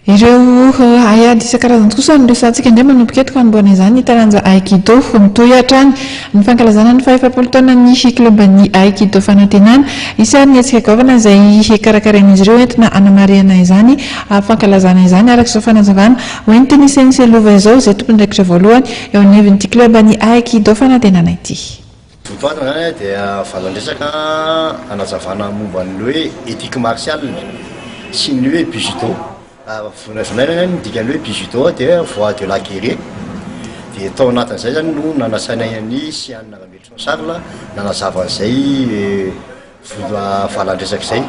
Ireo aiady isan-karazany kosa no resantsika indray manomboka eto ka anomboana izany ny taranja aikido mitohy hatrany ny fankalazana ny fahefapolo taona ny kilomban'ny aikido fanantenana isan'ny atsika gaovana izay karakarain'izy ireo entina anamariana izany fankalazana izany araka izao fanazavana hoentiny senselova izao izay tompondraikitra voalohany eo amin'ny hevin'ity kilomban'ny aikido fanantenana ity. Votoatana zany dia valan-dresaka anazavana momba ny hoe éthique martiale sy ny hoe bijudo. Vonavinana ny dikany hoe bijudo dia voie de la guerre dia tao anatin'izay zany no nanasaina ny Sianina Ramelotry Charles nanazavan'izay valan-dresaka izay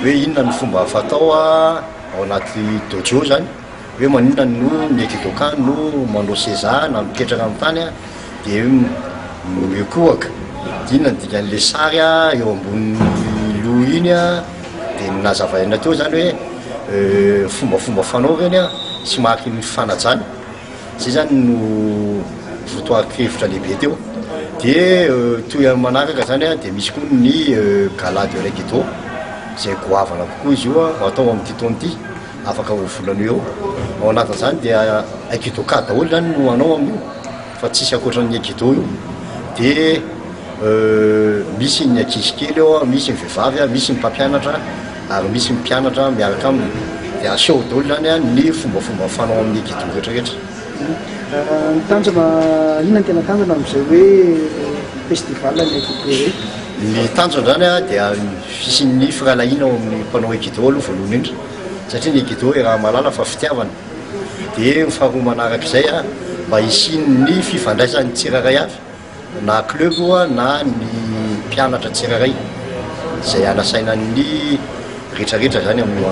hoe inona ny fomba fatao ao anaty dojo zany hoe maninona no ny aikidoka no manao seza na mipetraka amin'ny tany dia miokoaka inona ny dikan'le sary eo ambonin'ny loha iny dia nazavaina teo zany hoe fomba fanaovany sy mariky ny fanajany zay zany no votoako hevitra lehibe teo dia toy manaraka zany dia misy koa ny gala de l'aikido zay goavana kokoa izy io atao amin'ity taona ity afaka volana eo ao anatin'izany dia aikidoka daholo zany no anao amin'io fa tsisy akoatran'ny aikido io dia misy ny ankizy kely eo misy ny vehivavy misy ny mpampianatra ary misy ny mpianatra miaraka aminy dia aseho daholo zany ny fombafomba fanao amin'ny aikido rehetrarehetra. Ny tanjona inona ny tena tanjona amin'izay hoe festival ny aikido hoe? Ny tanjona zany dia fisian'ny firalahiana ao amin'ny mpanao aikido aloha voalohany indrindra satria ny aikido raha malala fa fitiavana dia ny faharoa manarak'izay mba hisian'ny fifandraisan'ny tsiraray avy na club na ny mpianatra tsiraray izay anasaina ny rehetrarehetra zany amin'ny